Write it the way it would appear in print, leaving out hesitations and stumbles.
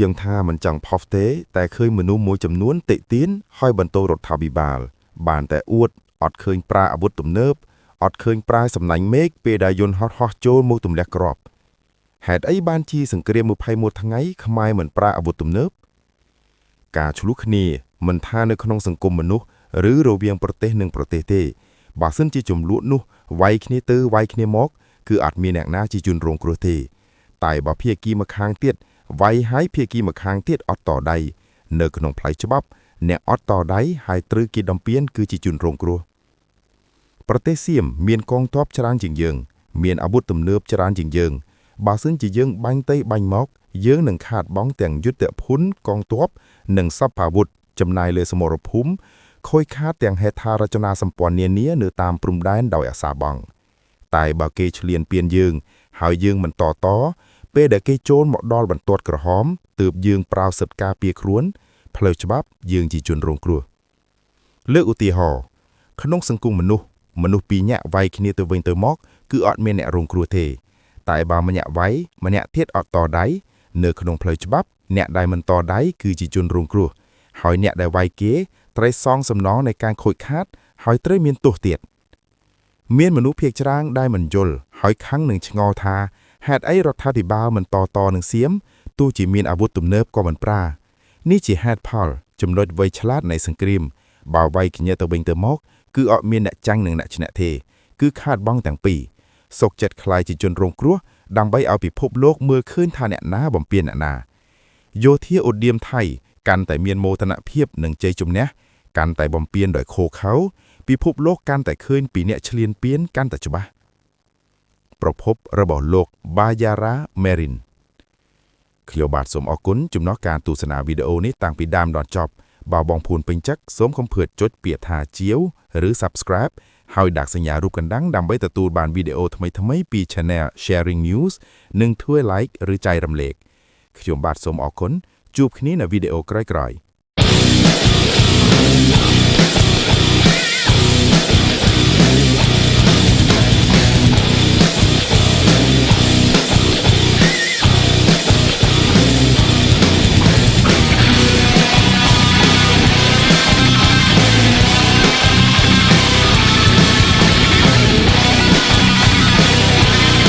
ជាងថាមិនចង់ផុសទេតែឃើញមនុស្សមួយចំនួនតិទៀនហើយបន្តរដ្ឋាភិបាលបានតែអួតអត់ឃើញប្រើអាវុធទំនើបអត់ឃើញប្រើសំណាញ់មេឃពេលដែលយន្តហោះហោះចូលមកទម្លាក់គ្រាប់ហេតុអីបានជាសង្គ្រាម21ថ្ងៃខ្មែរមិនប្រើអាវុធទំនើបការឆ្លោះគ្នាមិនថានៅក្នុងសង្គមមនុស្សឬរវាងប្រទេសនិងប្រទេសទេបើសិនជាចំនួននោះវាយគ្នាទៅវាយគ្នាមកគឺអត់មានអ្នកណាជាជនរងគ្រោះទេតែបើភាគីម្ខាងទៀតវាយហើយភាគីម្ខាងទៀតអត់តដៃនៅក្នុងផ្លូវច្បាប់អ្នកអត់តដៃហើយត្រូវគេដំពានគឺជាជនរងគ្រោះប្រទេសសៀមមានកងទ័ពច្រើនជាងយើងមានអាវុធទំនើបច្រើនជាងយើងបើសិនជាយើងបាញ់ទៅបាញ់មកយើងនឹងខាតបង់ទាំងយុទ្ធភូមិកងទ័ពនិងសព្វាវុធចំណាយលើសមរភូមិខូចខាតទាំងហេដ្ឋារចនាសម្ព័ន្ធនានានៅតាមព្រំដែនដោយអាសាបង់តែបើគេឈ្លានពានយើងហើយយើងមិនតពេលដែលគេចូលមកដល់បន្ទាត់ក្រហមទើបយើងប្រើសិទ្ធិការពារខ្លួនផ្លូវច្បាប់យើងជាជនរងគ្រោះលើកឧទាហរណ៍ក្នុងសង្គមមនុស្សពីរនាក់វាយគ្នាទៅវិញទៅមកគឺអត់មានអ្នករងគ្រោះទេតែបើម្នាក់វាយម្នាក់ទៀតអត់តដៃនៅក្នុងផ្លូវច្បាប់អ្នកដែលមិនតដៃគឺជាជនរងគ្រោះហើយអ្នកដែលវាយគេត្រូវសងសំណងនៃការខូចខាតហើយត្រូវមានទោសទៀតមានមនុស្សភាគច្រើនដែលមិនយល់ហើយខឹងនឹងឆ្ងល់ថាហេតុអីរដ្ឋាភិបាលមិនតនឹងសៀមទោះជាមានអាវុធទំនើបក៏មិនប្រើនេះជាហេតុផលចំណុចវៃឆ្លាតនៃសង្គ្រាមបើវាយគ្នាទៅវិញទៅមកគឺអត់មានអ្នកចាញ់និងអ្នកឈ្នះទេគឺខាតបង់ទាំងពីរសុកចិត្តខ្លាយជាជនរងគ្រោះដើម្បីឲ្យពិភពលោកមើលឃើញថាអ្នកណាបំពានអ្នកណាយោធាឧត្តមថៃកាន់តែមានមោទនភាពនិងជ័យជំនះកាន់តែបំពានដោយខូខើពិភពលោកកាន់តែឃើញពីអ្នកឈ្លានពានកាន់តែច្បាស់ប្រភពរបស់លោក Bayara Merin ខ្ញុំបាទសូមអរគុណចំពោះការទស្សនាវីដេអូនេះតាំងពីដើមដល់ចប់បើបងប្អូនពេញចិត្តសូមកុំភ្លេចចុចពាក្យថាជាវឬ Subscribe ហើយដាក់សញ្ញារូបកណ្ដឹងដើម្បីទទួលបានវីដេអូថ្មីៗពី Channel Sharing News និងធ្វើ Like ឬចែករំលែកខ្ញុំបាទសូមអរគុណជួបគ្នានៅវីដេអូក្រោយៗ